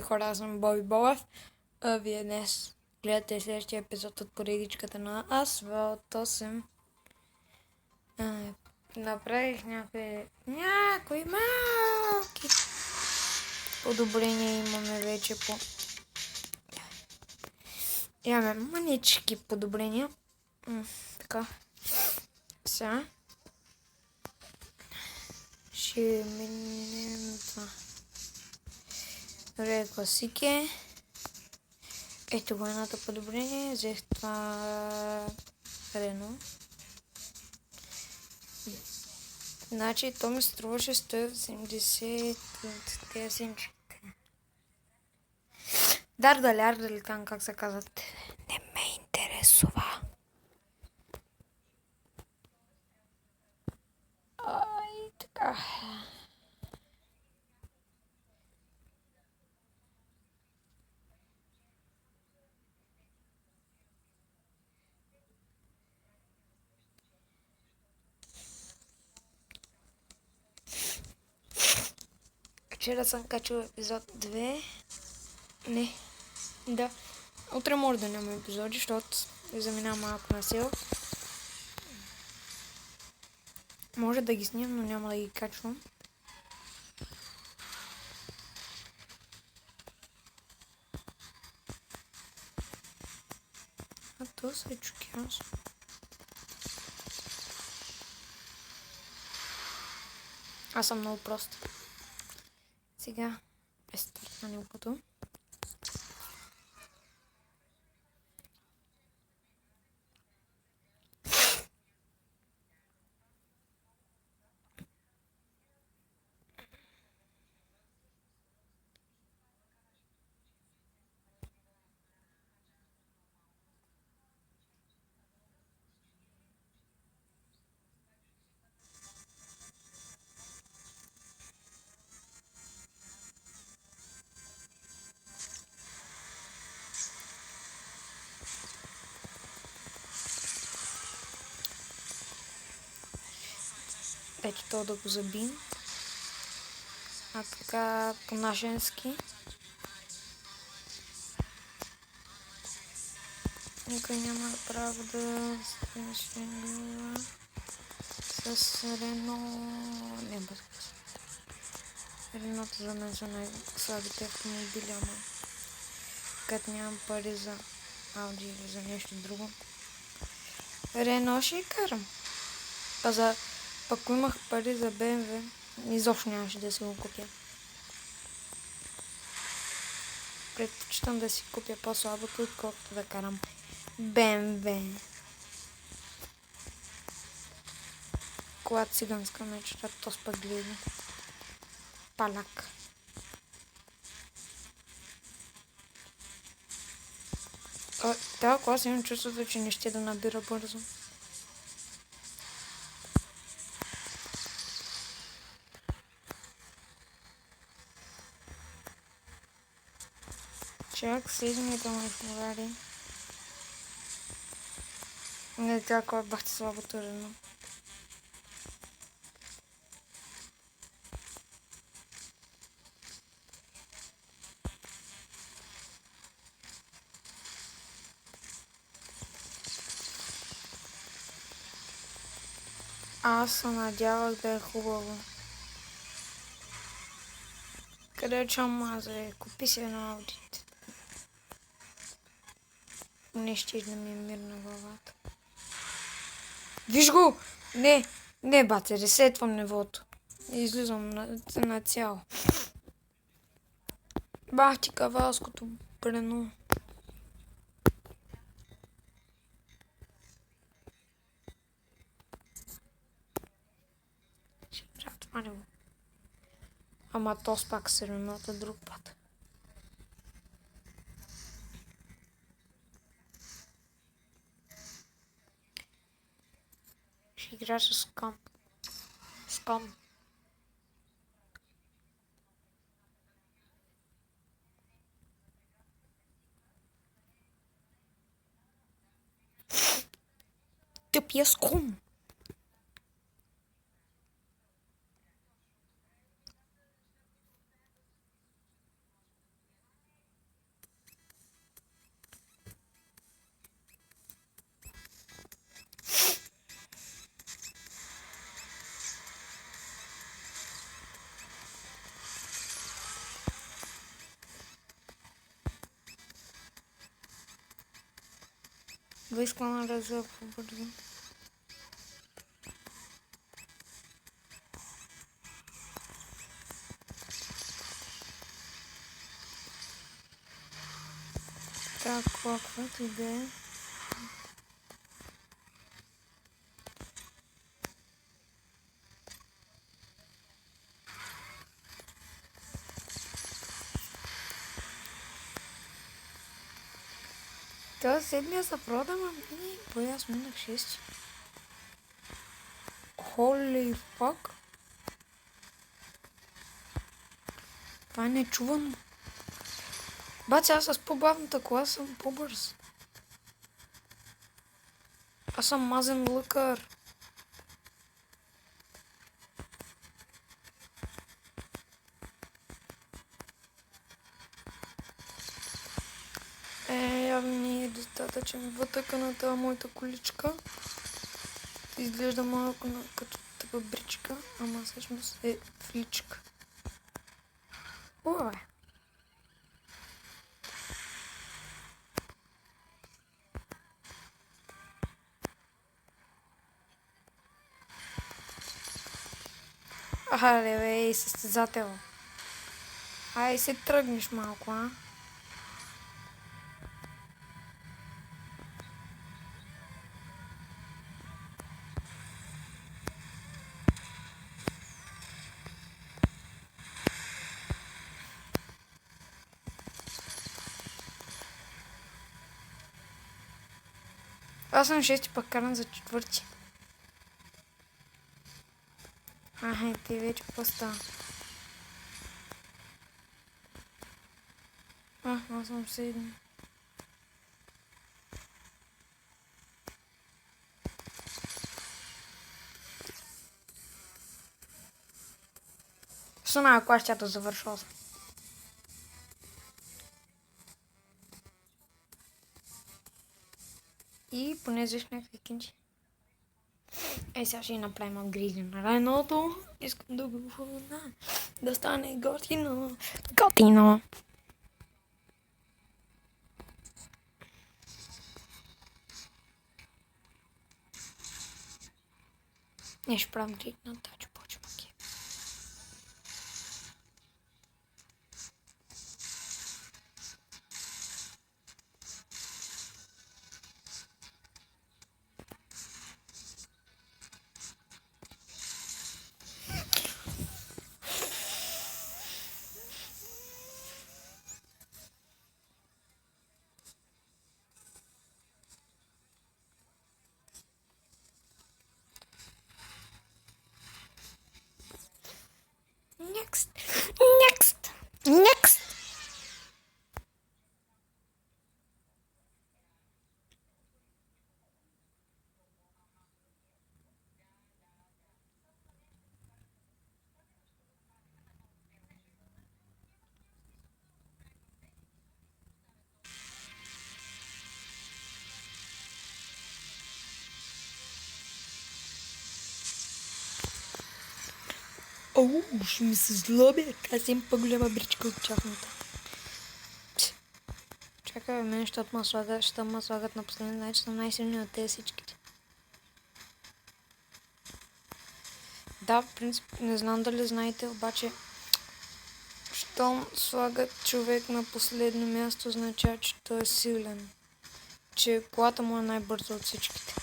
хора, аз съм Боби Болев. Вие днес гледате следващия епизод от поредичката на Асфалт 8. Направих някои малки подобрения имаме вече по... Имаме манички подобрения. Така. Сега. Ще минем това. Добре, класики. Ето го едното подобрение. Взех това Рено. Значи то ми струваше 170 от тези симчите. Дардали там, как се казват. Не ме интересува. Ай, така. Вчера съм качил епизод 2. Не. Да. Утре може да няма епизоди, защото заминавам малко на село. Може да ги снимам, но няма да ги качвам. А то се чукирам. Аз съм много прост. Сега престарт на неукото. Ето то да го забим. А така по-нашенски. Никой няма право да свингува с Рено. Не бъде. Реното за мен са най-слабите автомобили, ама като нямам пари за Ауди или за нещо друго. Рено ще карам. Пък ако имах пари за BMW, изобщо нямаше да си го купя. Предпочитам да си купя по-слабото, отколкото да карам BMW. Кола циганска мечта, то спъгливо. Паляк. Тази кола си имам чувството, че не ще да набира бързо. Чак слизането ме изморари. Не така бахте слабото Рено. Аз се надявах да е хубаво. Къде чамазе? Купи си едно аудит. Не ще да ми е мир на главата. Виж го! Не бате, ресетвам нивото. Излизам на цяло. Бах ти кавалското брено. Ще трябва това не го. Ама то пак се рената друг път. Ще игра с скам. Тъпия ском. 20 клана резерв по-бързо. Така, каквото и да е. Това седмия се продава, бой аз минах 6. Holy fuck. Това е нечувано. Баче, аз с по-бавната кола съм по-бърз. Аз съм мазен лъкър. Явно не е достатъчен вътъка на тази моята количка. Изглежда малко като тъпа бричка, ама всъщност е фличка. Уе! Аре, бе, състезател. Ай, се тръгнеш малко, а? Аз съм 6 пък карам за 4. Ай, ти вече какво става? Аз съм 7. Сuna, ако аз чата завършва. И поне взеш някакви кинчи. Сега ще направим апгрейдинг на райното. Искам да го хвана. Да стане готино. Готино! Не ще правим клик на тач, почваки. Next. Next. Next. Ще ми се злобя. Аз съм по-голяма бричка от тяхната. Чакай, мен, ще ме слагат на последния, значи съм най-силни от тези всичките. Да, в принцип, не знам дали знаете, обаче, щом слагат човек на последно място, означава, че той е силен. Че колата му е най-бърза от всичките.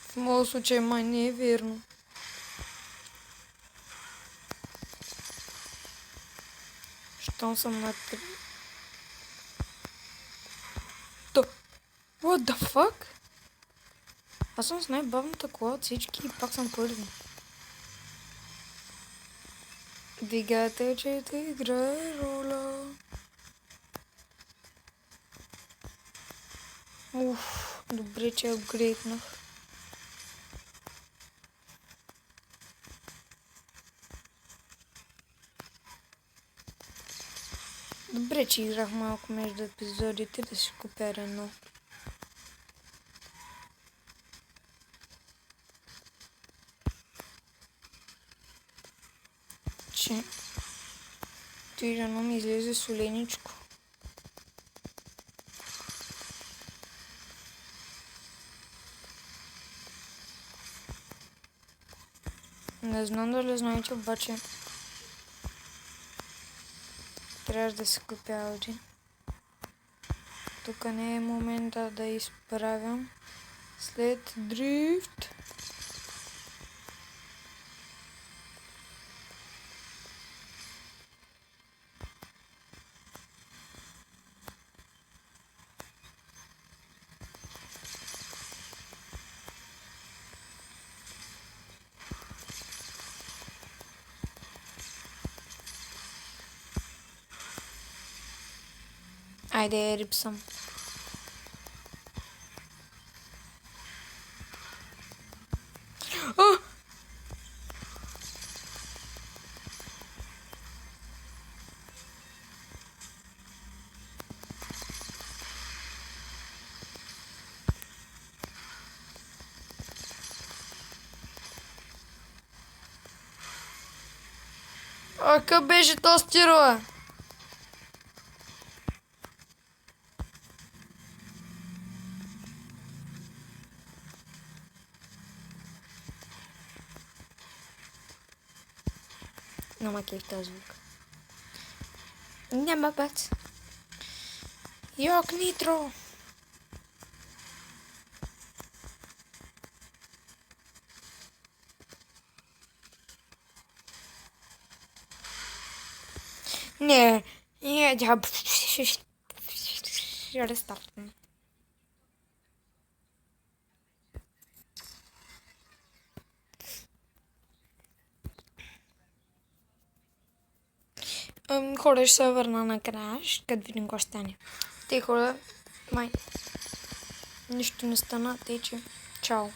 В моят случай май не е верно. Щом съм на... What the fuck? Аз съм с най-бавната кола от всички и пак съм първи. Двигател, че те играе роля. Добре, че апгрейднах. Добре, че играх малко между епизодите да си купя едно. Че той рано ми излезе соленичко. Не знам дали знаете, обаче трябва да се купя Ауди. Тук не е момента да изправям след дрифт. Айде, рипсам. А! Какъв беше този стирова? Няма кеф този звук. Няма бац. Йок, нитро. Не, тя... Рестартна. Хора, ще се върна накрая, като видим какво стане. Те хора, май, нищо не стана, тъй че чао.